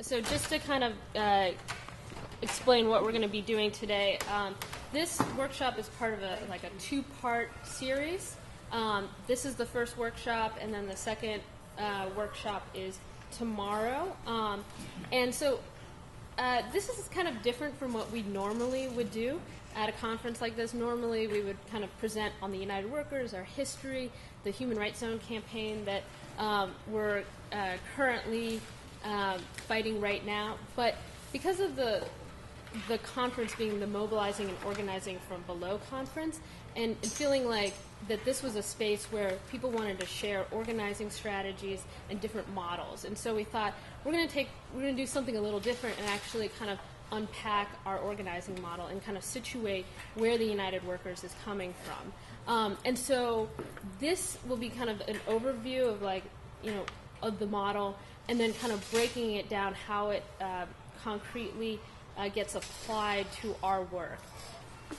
So just to kind of explain what we're going to be doing today, this workshop is part of a two-part series. This is the first workshop, and then the second workshop is tomorrow. And so this is kind of different from what we normally would do at a conference like this. Normally we would kind of present on the United Workers, our history, the Human Rights Zone campaign that we're currently fighting right now. But because of the conference being the mobilizing and organizing from below conference, and feeling like that this was a space where people wanted to share organizing strategies and different models. And so we thought we're going to do something a little different and actually kind of unpack our organizing model and kind of situate where the United Workers is coming from. And so this will be kind of an overview of of the model, and then kind of breaking it down how it concretely gets applied to our work.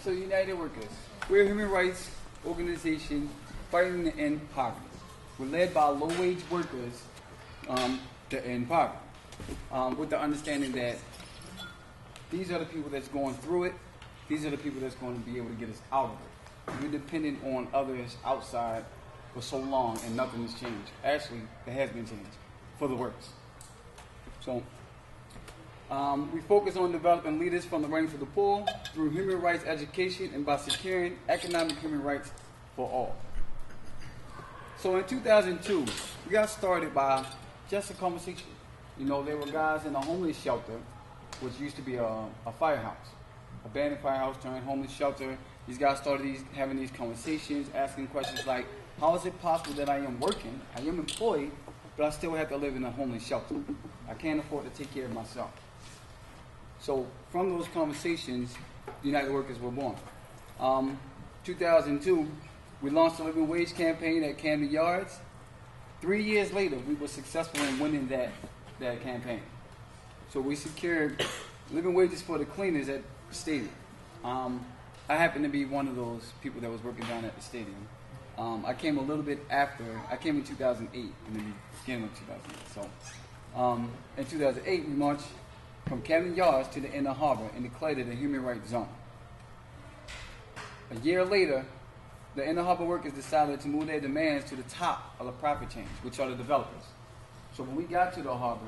So United Workers, we're a human rights organization fighting to end poverty. We're led by low-wage workers to end poverty, with the understanding that these are the people that's going through it. These are the people that's going to be able to get us out of it. We're dependent on others outside for so long, and nothing has changed. Actually, there has been change for the worse. So we focus on developing leaders from the ranks of the poor through human rights education and by securing economic human rights for all. So in 2002, we got started by just a conversation. There were guys in a homeless shelter, which used to be a firehouse, abandoned firehouse turned homeless shelter. These guys started having these conversations, asking questions like, how is it possible that I am working, I am employed, but I still have to live in a homeless shelter? I can't afford to take care of myself. So from those conversations, the United Workers were born. 2002, we launched a living wage campaign at Camden Yards. 3 years later, we were successful in winning that campaign. So we secured living wages for the cleaners at the stadium. I happened to be one of those people that was working down at the stadium. I came a little bit after. I came in 2008, in the beginning of 2008. So in 2008, we marched from Camden Yards to the Inner Harbor and declared it a human rights zone. A year later, the Inner Harbor workers decided to move their demands to the top of the profit chain, which are the developers. So when we got to the harbor,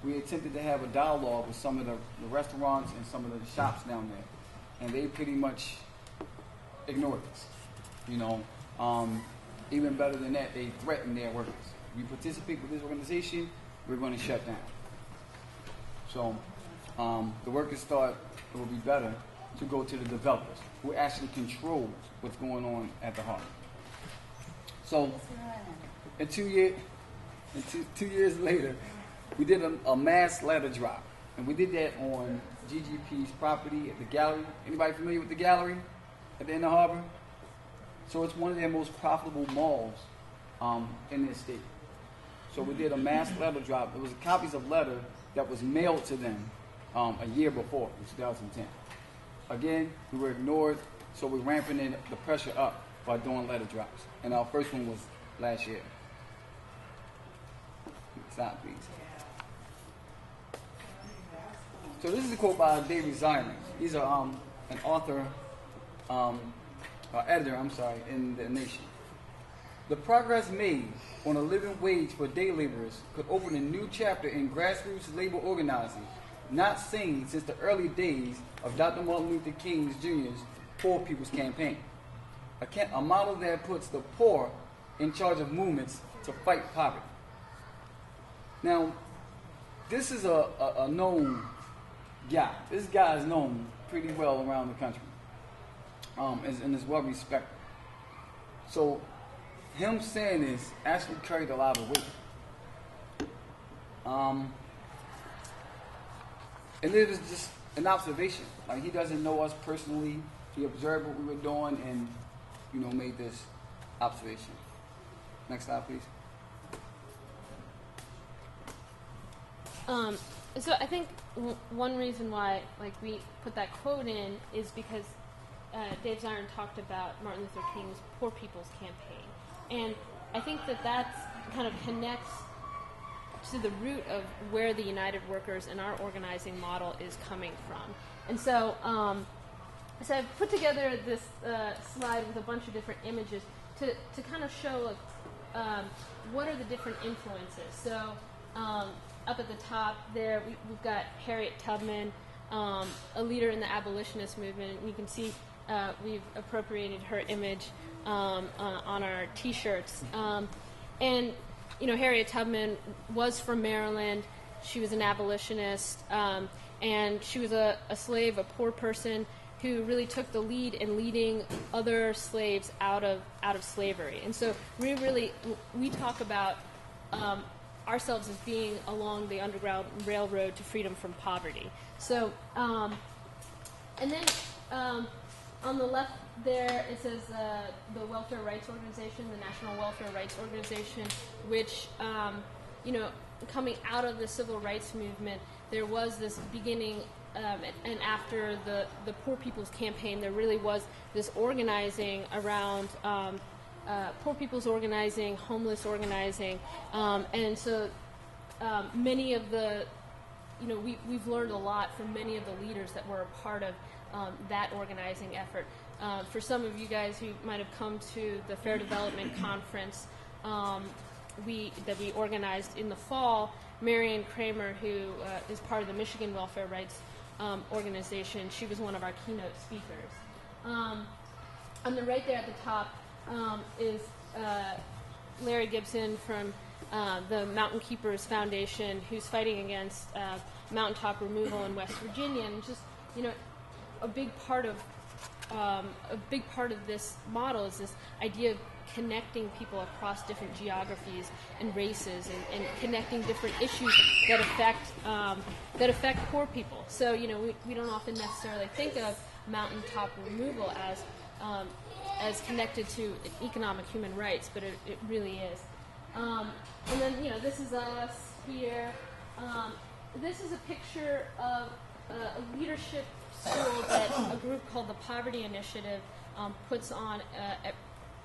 we attempted to have a dialogue with some of the restaurants and some of the shops down there, and they pretty much ignored us. Even better than that, they threatened their workers. If you participate with this organization, we're going to shut down. So the workers thought it would be better to go to the developers, who actually control what's going on at the harbor. So in 2 years later, we did a mass ladder drop, and we did that on GGP's property at the gallery. Anybody familiar with the gallery at the Inner Harbor? So it's one of their most profitable malls in this state. So we did a mass letter drop. It was copies of letter that was mailed to them a year before, in 2010. Again, we were ignored, so we're ramping the pressure up by doing letter drops. And our first one was last year. Stop, please. So this is a quote by David Zion. He's an author, editor, in The Nation. The progress made on a living wage for day laborers could open a new chapter in grassroots labor organizing, not seen since the early days of Dr. Martin Luther King Jr.'s Poor People's Campaign. A model that puts the poor in charge of movements to fight poverty. Now, this is a known guy. This guy is known pretty well around the country, and is well respected. So him saying this actually carried a lot of weight. And it was just an observation. Like, he doesn't know us personally. He observed what we were doing and, made this observation. Next slide, please. So I think one reason why we put that quote in is because Dave Zion talked about Martin Luther King's Poor People's Campaign. And I think that kind of connects to the root of where the United Workers and our organizing model is coming from. And so, so I've put together this slide with a bunch of different images to kind of show what are the different influences. So up at the top there, we've got Harriet Tubman, a leader in the Abolitionist movement. You can see we've appropriated her image on our T-shirts. And, you know, Harriet Tubman was from Maryland. She was an abolitionist, and she was a slave, a poor person who really took the lead in leading other slaves out of slavery. And so we talk about ourselves as being along the Underground Railroad to freedom from poverty. So, and then on the left there, it says the Welfare Rights Organization, the National Welfare Rights Organization, which, you know, coming out of the Civil Rights Movement, there was this beginning, and after the Poor People's Campaign, there really was this organizing around poor people's organizing, homeless organizing, and so many of the, you know, we've learned a lot from many of the leaders that were a part of that organizing effort. For some of you guys who might have come to the Fair Development Conference that we organized in the fall, Marian Kramer, who is part of the Michigan Welfare Rights Organization, she was one of our keynote speakers. On the right there at the top is Larry Gibson from the Mountain Keepers Foundation, who's fighting against mountaintop removal in West Virginia, and just, you know, a big part of this model is this idea of connecting people across different geographies and races, and connecting different issues that affect poor people. So, you know, we don't often necessarily think of mountaintop removal as connected to economic human rights, but it really is. And then, you know, this is us here. This is a picture of a leadership school that a group called the Poverty Initiative puts on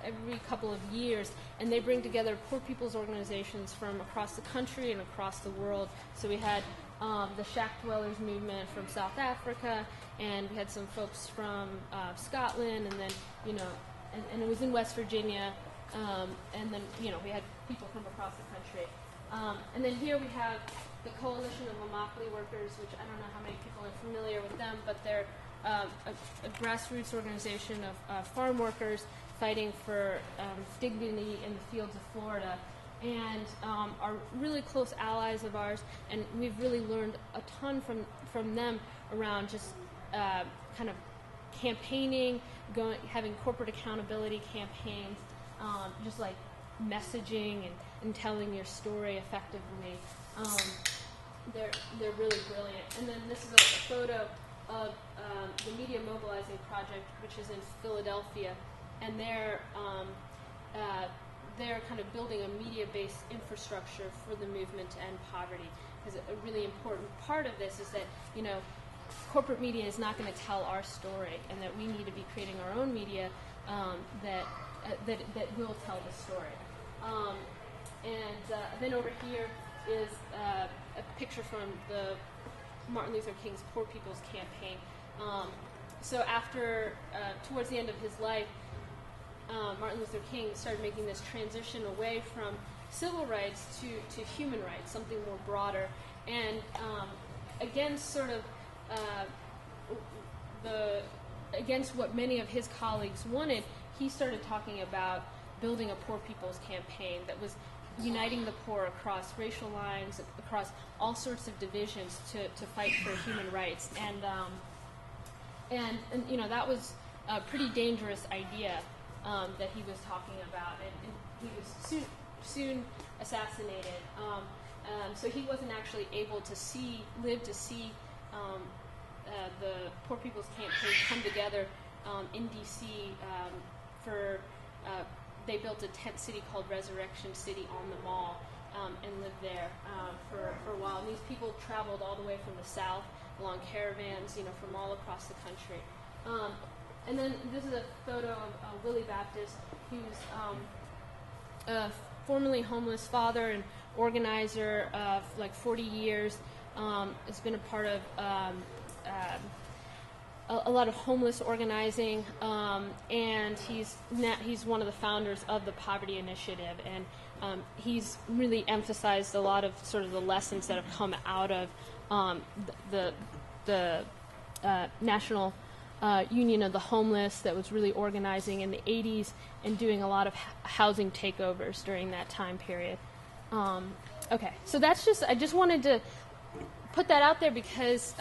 every couple of years, and they bring together poor people's organizations from across the country and across the world. So we had the Shack Dwellers movement from South Africa, and we had some folks from Scotland, and then, you know, and it was in West Virginia, and then, you know, we had people from across the country. And then here we have the Coalition of Immokalee Workers, which I don't know how many people are familiar with them, but they're a grassroots organization of farm workers fighting for dignity in the fields of Florida, and are really close allies of ours, and we've really learned a ton from them around just kind of campaigning, having corporate accountability campaigns, just like messaging and telling your story effectively. They're really brilliant. And then this is a photo of the Media Mobilizing Project, which is in Philadelphia, and they're kind of building a media-based infrastructure for the movement to end poverty. Because a really important part of this is that, you know, corporate media is not going to tell our story, and that we need to be creating our own media that will tell the story. And then over here is a picture from the Martin Luther King's Poor People's Campaign. So after, towards the end of his life, Martin Luther King started making this transition away from civil rights to human rights, something more broader, and against sort of against what many of his colleagues wanted, he started talking about building a poor people's campaign that was uniting the poor across racial lines, across all sorts of divisions to fight for human rights. And you know, that was a pretty dangerous idea that he was talking about, and he was soon assassinated. So he wasn't actually able to live to see the Poor People's Campaign come together in D.C. They built a tent city called Resurrection City on the Mall, and lived there for a while. And these people traveled all the way from the south along caravans, you know, from all across the country. And then this is a photo of Willie Baptist, who's a formerly homeless father and organizer of like 40 years. Has been a part of a lot of homeless organizing, and he's one of the founders of the Poverty Initiative, and he's really emphasized a lot of sort of the lessons that have come out of the National Union of the Homeless that was really organizing in the 80s and doing a lot of housing takeovers during that time period. Okay, so I just wanted to put that out there because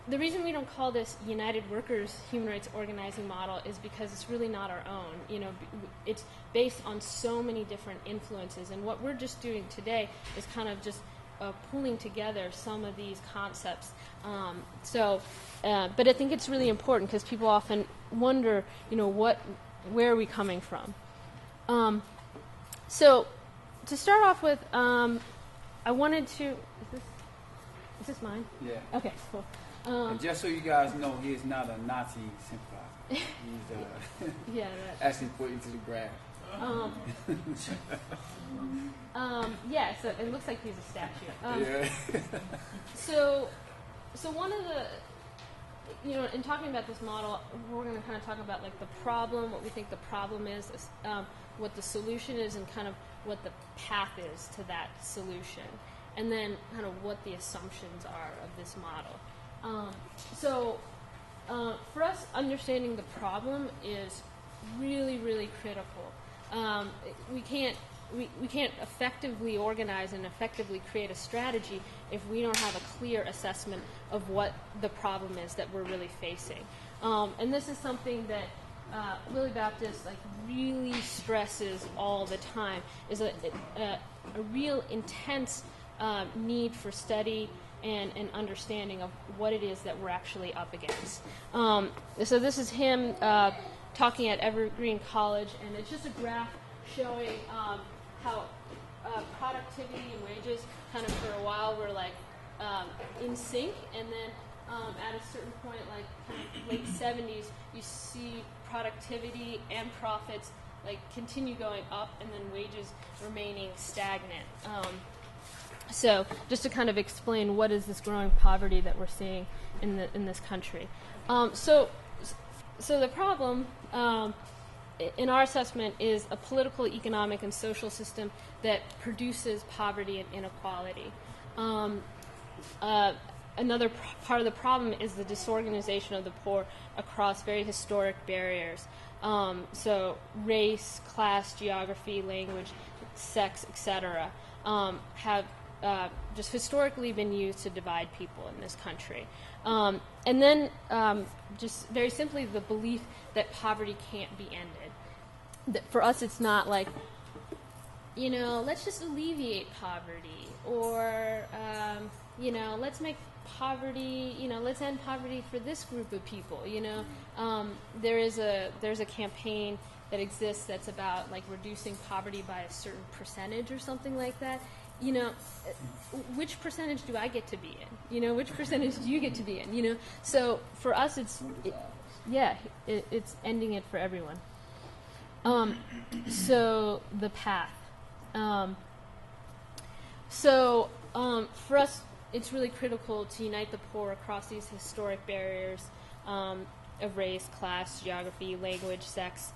the reason we don't call this United Workers Human Rights Organizing Model is because it's really not our own. You know, it's based on so many different influences, and what we're just doing today is kind of just pulling together some of these concepts. But I think it's really important because people often wonder, you know, where are we coming from? So to start off with, I wanted to. Is this mine? Yeah. Okay, cool. And just so you guys know, he is not a Nazi sympathizer. He's Yeah. actually put into the graph. Yeah. So it looks like he's a statue. Yeah. So one of the, you know, in talking about this model, we're going to kind of talk about like the problem, what we think the problem is, what the solution is, and kind of what the path is to that solution, and then kind of what the assumptions are of this model. For us, understanding the problem is really, really critical. We can't effectively organize and effectively create a strategy if we don't have a clear assessment of what the problem is that we're really facing. And this is something that Lily Baptist really stresses all the time, is a real intense need for study and understanding of what it is that we're actually up against. So this is him talking at Evergreen College, and it's just a graph showing how productivity and wages kind of for a while were in sync, and then at a certain point, kind of late 70s, you see productivity and profits continue going up, and then wages remaining stagnant. So just to kind of explain what is this growing poverty that we're seeing in this country. So the problem in our assessment is a political, economic, and social system that produces poverty and inequality. Another part of the problem is the disorganization of the poor across very historic barriers. So race, class, geography, language, sex, etc. Have just historically been used to divide people in this country. And then just very simply the belief that poverty can't be ended. That for us it's not let's just alleviate poverty, or let's make poverty, let's end poverty for this group of people. There's a campaign that exists that's about reducing poverty by a certain percentage or something like that. Which percentage do I get to be in? Which percentage do you get to be in? So for us, it's ending it for everyone. So the path. For us, it's really critical to unite the poor across these historic barriers of race, class, geography, language, sex.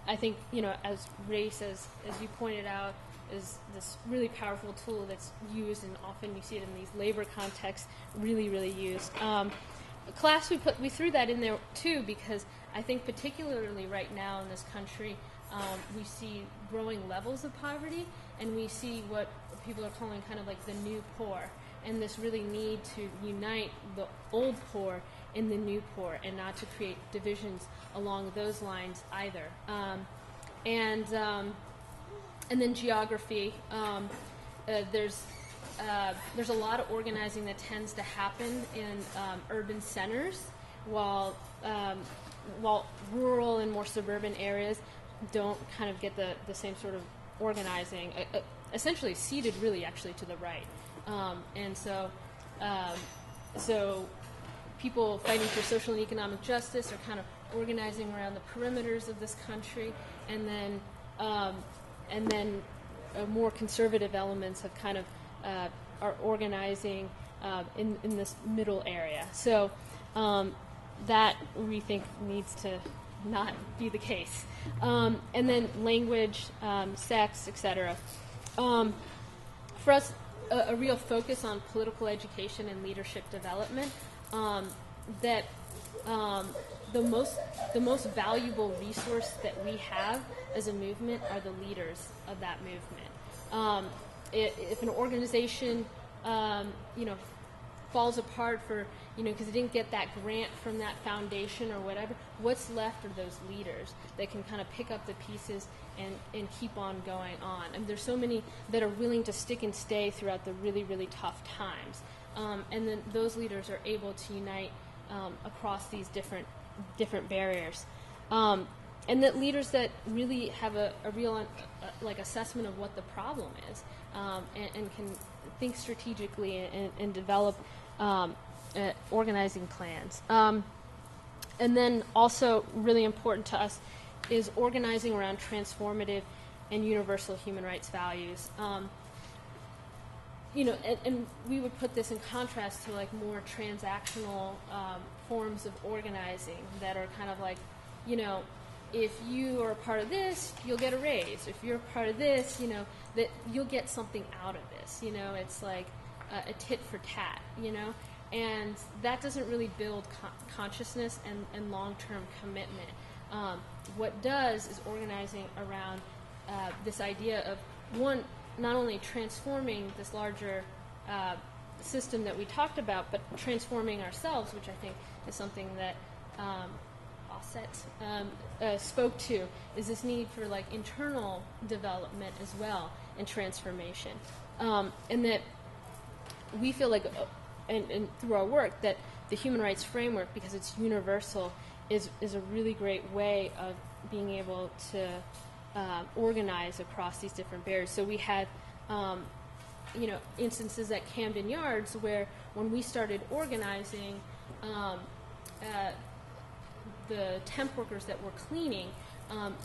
I think, as race, as you pointed out, is this really powerful tool that's used, and often you see it in these labor contexts, really, really used. Class, we threw that in there too, because I think particularly right now in this country, we see growing levels of poverty, and we see what people are calling kind of the new poor, and this really need to unite the old poor in the new poor, and not to create divisions along those lines either. And then geography. There's a lot of organizing that tends to happen in urban centers, while rural and more suburban areas don't kind of get the same sort of organizing. Essentially ceded, really, actually, to the right. And so people fighting for social and economic justice are kind of organizing around the perimeters of this country, and then and then more conservative elements have kind of are organizing in this middle area. So that we think needs to not be the case. And then language, sex, etc. For us, a real focus on political education and leadership development. That the most valuable resource that we have as a movement are the leaders of that movement. If an organization, falls apart for, because it didn't get that grant from that foundation or whatever, what's left are those leaders that can kind of pick up the pieces and keep on going on. And there's so many that are willing to stick and stay throughout the really, really tough times. And then those leaders are able to unite across these different barriers. And that leaders that really have a real assessment of what the problem is, and can think strategically and develop organizing plans. And then also really important to us is organizing around transformative and universal human rights values. And we would put this in contrast to more transactional forms of organizing that are kind of if you are a part of this, you'll get a raise. If you're a part of this, that you'll get something out of this. It's like a tit for tat, and that doesn't really build consciousness and long-term commitment. What does is organizing around this idea of, one, not only transforming this larger system that we talked about, but transforming ourselves, which I think is something that spoke to, is this need for internal development as well and transformation, and that we feel and through our work that the human rights framework, because it's universal, is a really great way of being able to organize across these different barriers. So we had instances at Camden Yards where when we started organizing, the temp workers that were cleaning,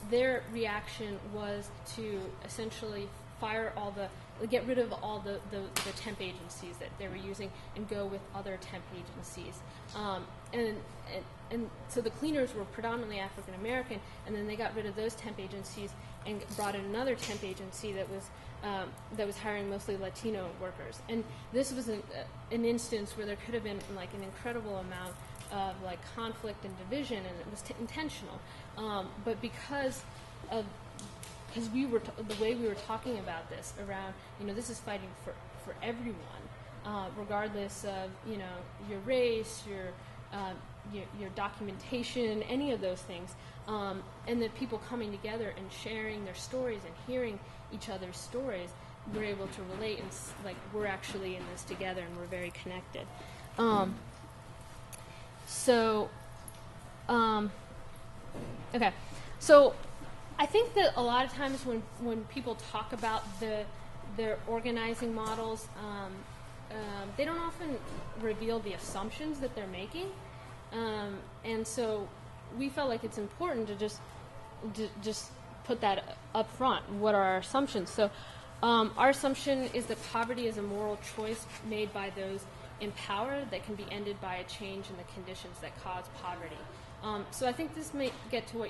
their reaction was to essentially get rid of all the temp agencies that they were using and go with other temp agencies. And so the cleaners were predominantly African American, and then they got rid of those temp agencies and brought in another temp agency that was hiring mostly Latino workers. And this was an instance where there could have been an incredible amount of conflict and division, and it was intentional. But because we were the way we were talking about this around, this is fighting for everyone, regardless of your race, your documentation, any of those things, and that people coming together and sharing their stories and hearing each other's stories, we're able to relate and we're actually in this together and we're very connected. Okay, so I think that a lot of times when people talk about their organizing models, they don't often reveal the assumptions that they're making, and so we felt like it's important to just put that up front. What are our assumptions? So our assumption is that poverty is a moral choice made by those in power that can be ended by a change in the conditions that cause poverty. So I think this may get to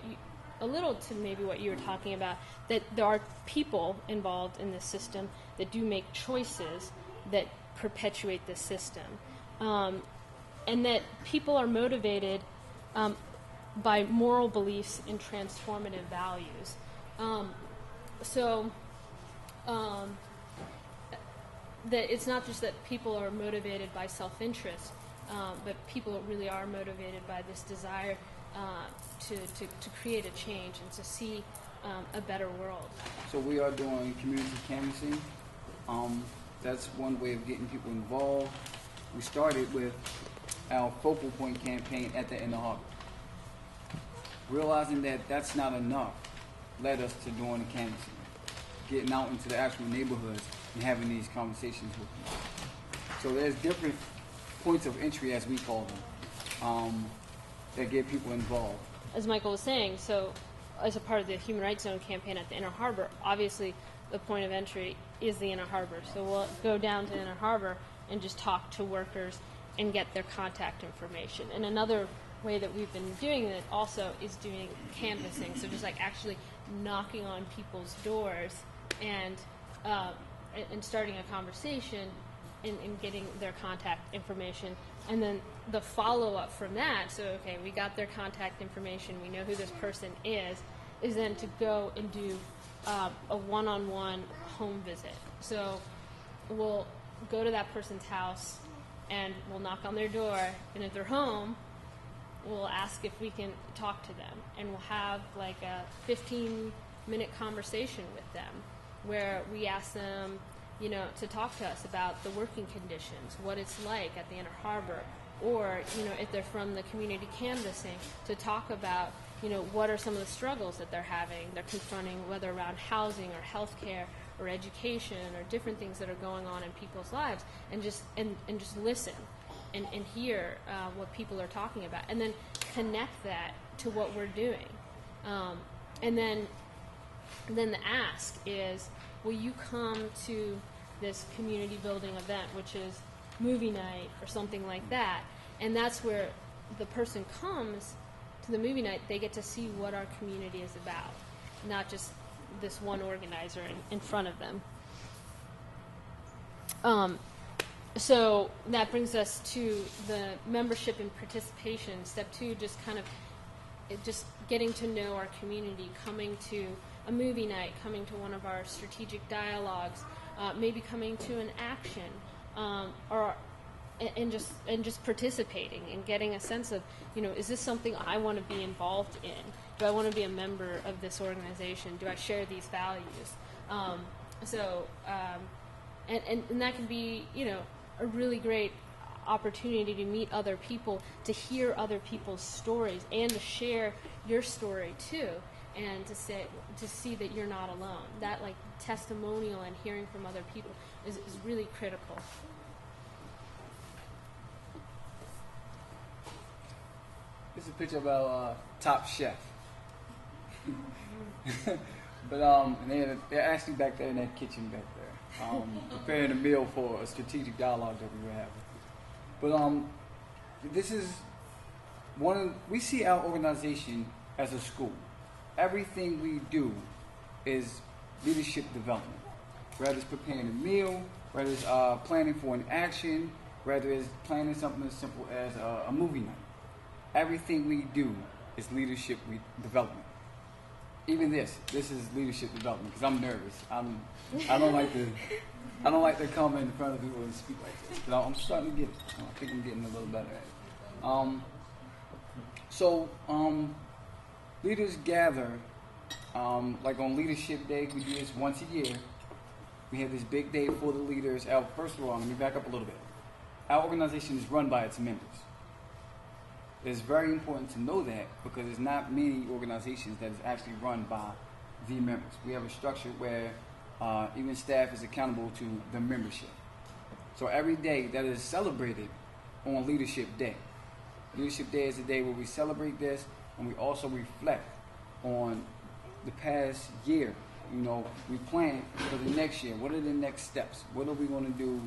maybe what you were talking about, that there are people involved in this system that do make choices that perpetuate this system, and that people are motivated by moral beliefs and transformative values. That it's not just that people are motivated by self-interest, but people really are motivated by this desire to create a change and to see a better world. So we are doing community canvassing. That's one way of getting people involved. We started with our focal point campaign at the end of Harvard. Realizing that that's not enough led us to doing the canvassing, getting out into the actual neighborhoods and having these conversations with people. So there's different points of entry, as we call them, that get people involved. As Michael was saying, so as a part of the Human Rights Zone campaign at the Inner Harbor, obviously the point of entry is the Inner Harbor. So we'll go down to Inner Harbor and just talk to workers and get their contact information. And another way that we've been doing it also is doing canvassing, so just like actually knocking on people's doors and starting a conversation and getting their contact information. And then the follow-up from that, so okay, we got their contact information, we know who this person is then to go and do a one-on-one home visit. So we'll go to that person's house and we'll knock on their door, and if they're home, we'll ask if we can talk to them, and we'll have like a 15-minute conversation with them where we ask them, you know, to talk to us about the working conditions, what it's like at the Inner Harbor, or, you know, if they're from the community canvassing, to talk about, you know, what are some of the struggles that they're confronting, whether around housing or healthcare or education or different things that are going on in people's lives, and just listen and hear what people are talking about, and then connect that to what we're doing. And then the ask is, will you come to this community building event, which is movie night or something like that? And that's where the person comes to the movie night, they get to see what our community is about, not just this one organizer in front of them. So that brings us to the membership and participation. Step 2, just kind of just getting to know our community, coming to a movie night, coming to one of our strategic dialogues, maybe coming to an action, and just participating and getting a sense of, you know, is this something I want to be involved in? Do I want to be a member of this organization? Do I share these values? And that can be, you know, a really great opportunity to meet other people, to hear other people's stories, and to share your story too, and to see that you're not alone. That like testimonial and hearing from other people is really critical. This is a picture of our top chef. But and they're actually back there in that kitchen back there, preparing a meal for a strategic dialogue that we were having. But this is we see our organization as a school. Everything we do is leadership development. Whether it's preparing a meal, whether it's planning for an action, whether it's planning something as simple as a movie night. Everything we do is leadership development. Even this is leadership development because I'm nervous. I don't like to come in front of people and speak like this. But I'm starting to get it. I think I'm getting a little better at it. Leaders gather, like on Leadership Day, we do this once a year. We have this big day for the leaders. First of all, let me back up a little bit. Our organization is run by its members. It's very important to know that because there's not many organizations that is actually run by the members. We have a structure where even staff is accountable to the membership. So every day that is celebrated on Leadership Day. Leadership Day is a day where we celebrate this and we also reflect on the past year. You know, we plan for the next year. What are the next steps? What are we going to do?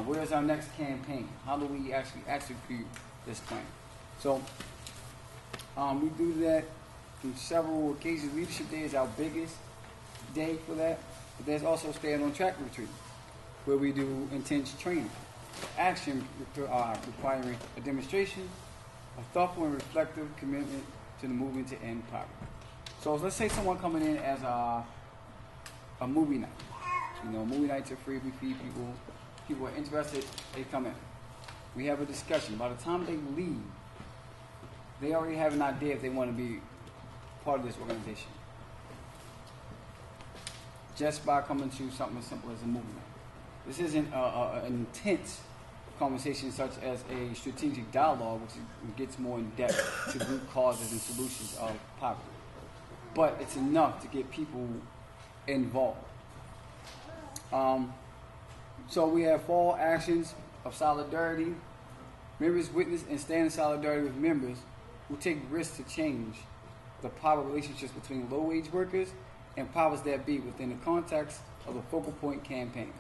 Where's our next campaign? How do we actually execute this plan? So we do that on several occasions. Leadership Day is our biggest day for that. But there's also Stand on Track Retreat, where we do intense training. Action requiring a demonstration, a thoughtful and reflective commitment to the movement to end poverty. So let's say someone coming in as a movie night. You know, movie nights are free. We feed people. People are interested. They come in. We have a discussion. By the time they leave, they already have an idea if they want to be part of this organization. Just by coming to something as simple as a movie night. This isn't an intense conversation such as a strategic dialogue, which gets more in depth to root causes and solutions of poverty. But it's enough to get people involved. So we have 4 actions of solidarity. Members witness and stand in solidarity with members who take risks to change the power relationships between low-wage workers and powers that be within the context of the focal point campaign.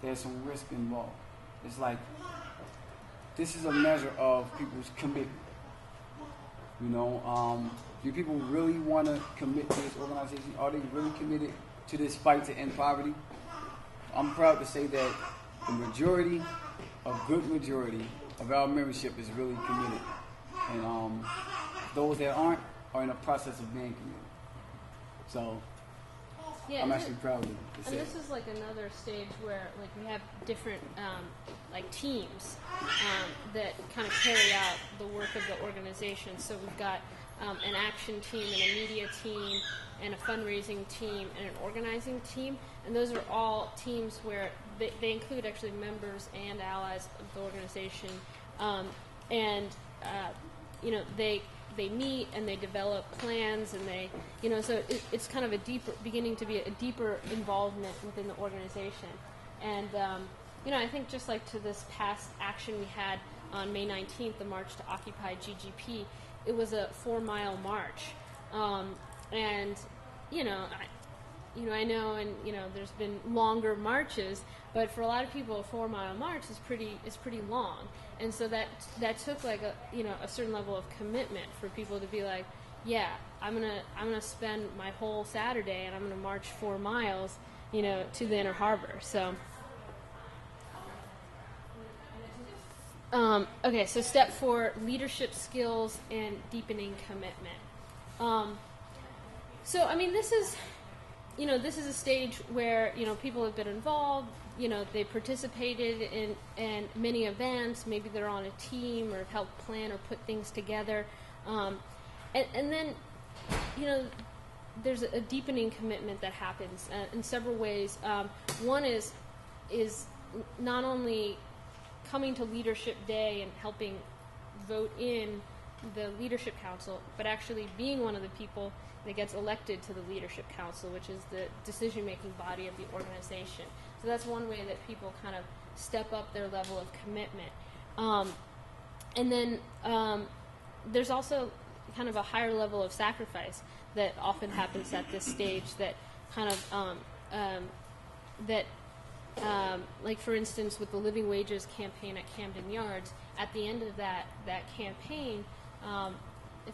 There's some risk involved. It's like, this is a measure of people's commitment. You know, do people really want to commit to this organization? Are they really committed to this fight to end poverty? I'm proud to say that the majority, a good majority of our membership is really committed. And those that aren't are in the process of being committed. So Yeah, I'm actually proud to say and this is like another stage where like we have different like teams that kind of carry out the work of the organization. So we've got an action team and a media team and a fundraising team and an organizing team, and those are all teams where they include actually members and allies of the organization, and you know, they meet and they develop plans, and they, you know, so it's kind of a deeper, beginning to be a deeper involvement within the organization. And you know, I think just like to this past action we had on May 19th, the March to Occupy GGP, it was a 4-mile march, and you know, I know, and you know, there's been longer marches, but for a lot of people, a 4-mile march is pretty long, and so that took like a certain level of commitment for people to be like, yeah, I'm gonna spend my whole Saturday and I'm gonna march 4 miles, you know, to the Inner Harbor. So, okay, so step 4: leadership skills and deepening commitment. So I mean, this is a stage where, you know, people have been involved, you know, they participated in many events, maybe they're on a team or have helped plan or put things together. And then, you know, there's a deepening commitment that happens in several ways. One is not only coming to Leadership Day and helping vote in the Leadership Council, but actually being one of the people that gets elected to the Leadership Council, which is the decision-making body of the organization. So that's one way that people kind of step up their level of commitment. And then there's also kind of a higher level of sacrifice that often happens at this stage that kind of, like for instance, with the Living Wages campaign at Camden Yards, at the end of that campaign,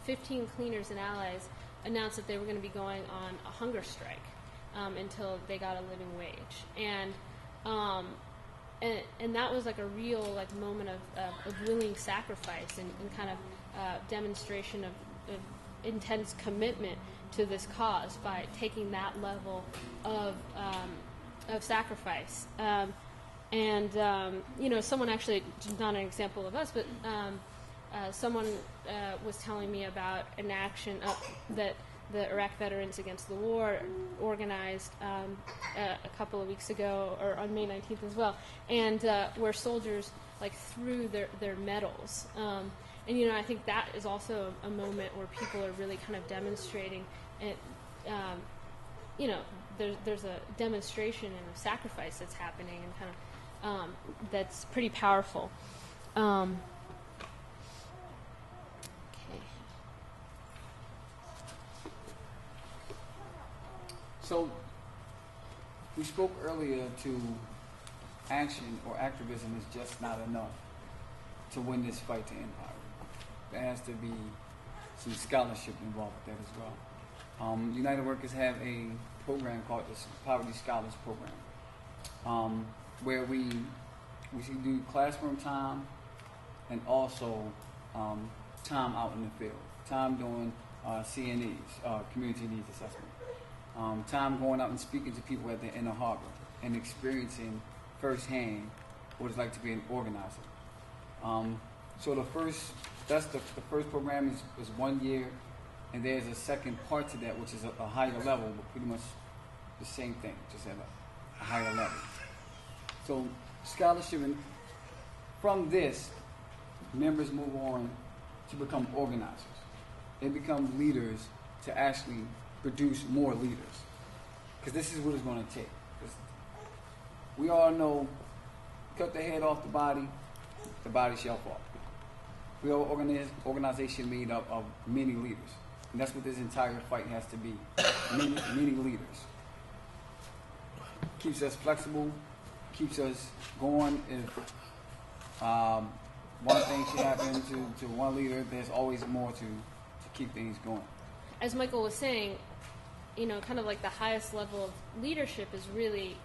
15 cleaners and allies announced that they were going to be going on a hunger strike until they got a living wage, and that was like a real like moment of willing sacrifice and kind of demonstration of intense commitment to this cause by taking that level of sacrifice. And you know, someone actually, not an example of us, but someone was telling me about an action that the Iraq Veterans Against the War organized a couple of weeks ago, or on May 19th as well, and where soldiers like threw their medals. And you know, I think that is also a moment where people are really kind of demonstrating it. You know, there's a demonstration and a sacrifice that's happening, and kind of that's pretty powerful. So, we spoke earlier to action or activism is just not enough to win this fight to end poverty. There has to be some scholarship involved with that as well. United Workers have a program called the Poverty Scholars Program, where we do classroom time and also time out in the field, time doing CNEs, community needs assessment. Time going out and speaking to people at the Inner Harbor and experiencing firsthand what it's like to be an organizer. So the first program is 1 year, and there's a second part to that, which is a higher level, but pretty much the same thing, just at a higher level. So scholarship, and from this, members move on to become organizers. They become leaders to actually produce more leaders, because this is what it's going to take. We all know, cut the head off the body shall fall. We are an organization made up of many leaders. And that's what this entire fight has to be. Many leaders. Keeps us flexible, keeps us going. If one thing should happen to one leader, there's always more to keep things going. As Michael was saying, kind of like the highest level of leadership is really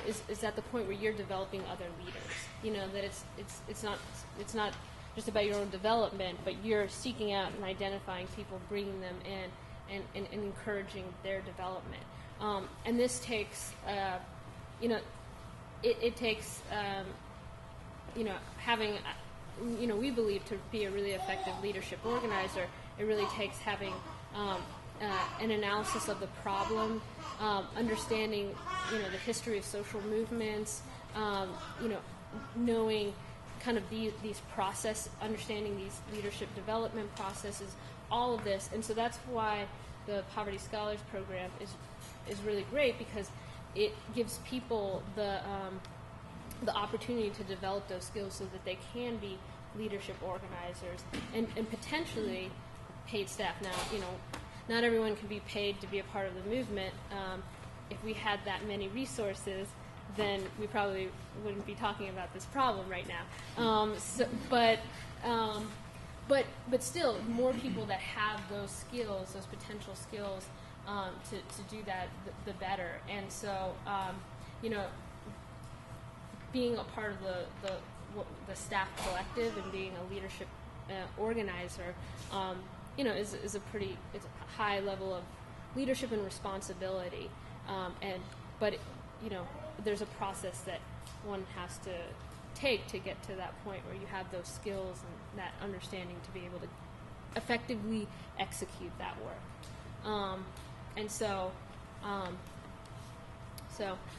is at the point where you're developing other leaders. That it's not just about your own development, but you're seeking out and identifying people, bringing them in, and encouraging their development. And this takes, it takes, having, we believe to be a really effective leadership organizer, it really takes having an analysis of the problem, understanding, the history of social movements, knowing kind of these understanding these leadership development processes, all of this. And so that's why the Poverty Scholars Program is really great, because it gives people the opportunity to develop those skills so that they can be leadership organizers and potentially paid staff. Now, not everyone can be paid to be a part of the movement. If we had that many resources, then we probably wouldn't be talking about this problem right now. But still, more people that have those skills, those potential skills, to do that, the better. And so, being a part of the staff collective and being a leadership organizer, is a high level of leadership and responsibility. But there's a process that one has to take to get to that point where you have those skills and that understanding to be able to effectively execute that work.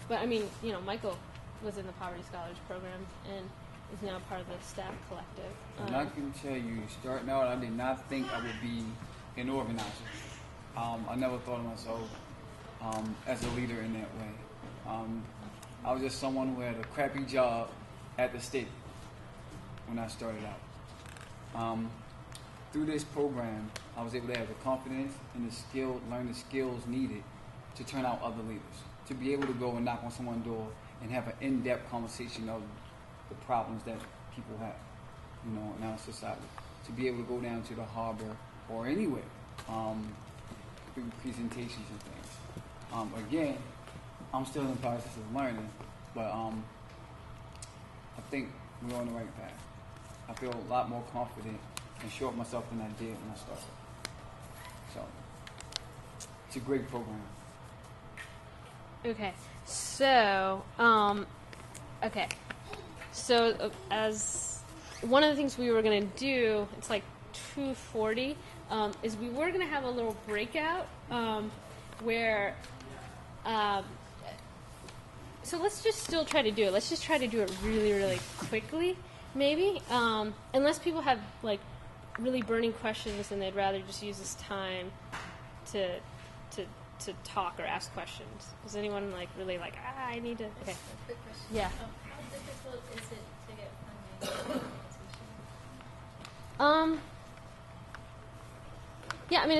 But I mean, Michael was in the Poverty Scholars Program and is now part of the staff collective. And I can tell you, starting out, I did not think I would be an organizer. I never thought of myself as a leader in that way. I was just someone who had a crappy job at the state when I started out. Through this program, I was able to have the confidence and learn the skills needed to turn out other leaders, to be able to go and knock on someone's door and have an in-depth conversation of the problems that people have, in our society. To be able to go down to the harbor or anywhere, through presentations and things. Again, I'm still in the process of learning, but I think we're on the right path. I feel a lot more confident and sure of myself than I did when I started. So, it's a great program. Okay, so, as one of the things we were going to do, it's like 2:40, is we were going to have a little breakout where, so let's just still try to do it. Let's just try to do it really, really quickly, maybe, unless people have like really burning questions and they'd rather just use this time to talk or ask questions. Is anyone like really like, I need to? Okay. Quick question. Yeah. How difficult is it to get funding for the organization? Yeah, I mean,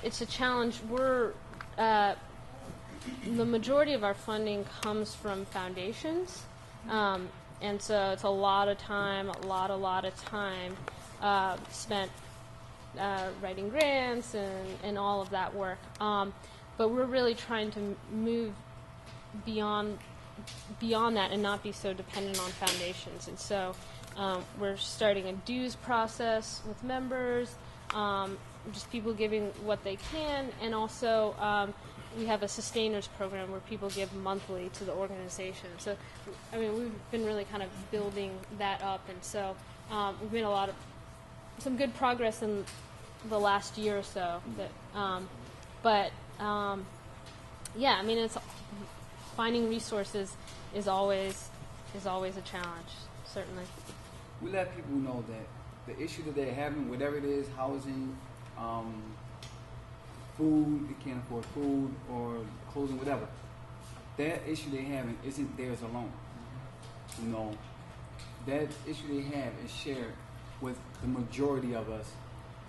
it's a challenge. We're the majority of our funding comes from foundations, and so it's a lot of time, a lot of time spent writing grants and all of that work. But we're really trying to move beyond that and not be so dependent on foundations. And so we're starting a dues process with members, just people giving what they can, and also we have a sustainers program where people give monthly to the organization. So, I mean, we've been really kind of building that up, and so we've made some good progress in the last year or so. Yeah, I mean, it's finding resources is always a challenge, certainly. We let people know that the issue that they're having, whatever it is, housing, food, they can't afford food, or clothing, whatever, that issue they're having isn't theirs alone. That issue they have is shared with the majority of us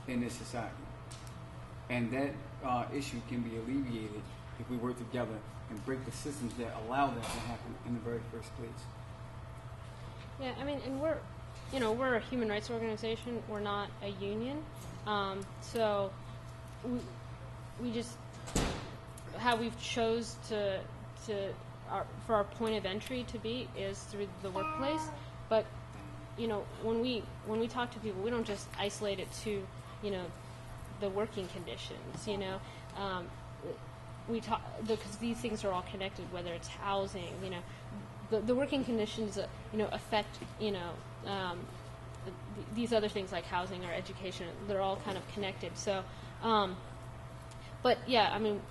in this society. And that issue can be alleviated if we work together and break the systems that allow that to happen in the very first place. Yeah, I mean, and we're a human rights organization. We're not a union. So we just, how we've chose for our point of entry to be is through the workplace. But, when we talk to people, we don't just isolate it to, the working conditions, we talk, because these things are all connected, whether it's housing, the working conditions, affect, these other things like housing or education. They're all kind of connected. So, but yeah, I mean,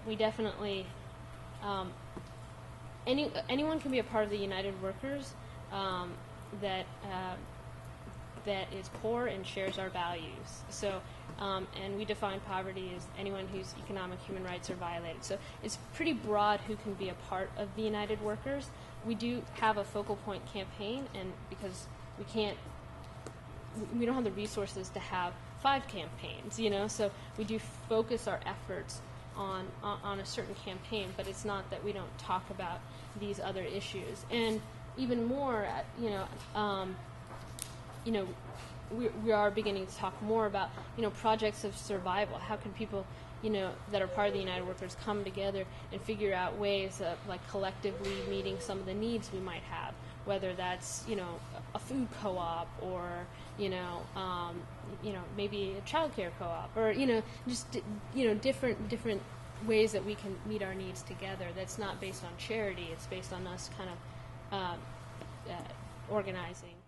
we definitely, anyone can be a part of the United Workers that is poor and shares our values. So, and we define poverty as anyone whose economic human rights are violated. So it's pretty broad who can be a part of the United Workers. We do have a focal point campaign, and because we don't have the resources to have 5 campaigns, so we do focus our efforts on a certain campaign, but it's not that we don't talk about these other issues. And even more, we are beginning to talk more about, projects of survival. How can people, that are part of the United Workers come together and figure out ways of, like, collectively meeting some of the needs we might have, whether that's, a food co-op or, maybe a childcare co-op or, just, different ways that we can meet our needs together. That's not based on charity. It's based on us kind of organizing.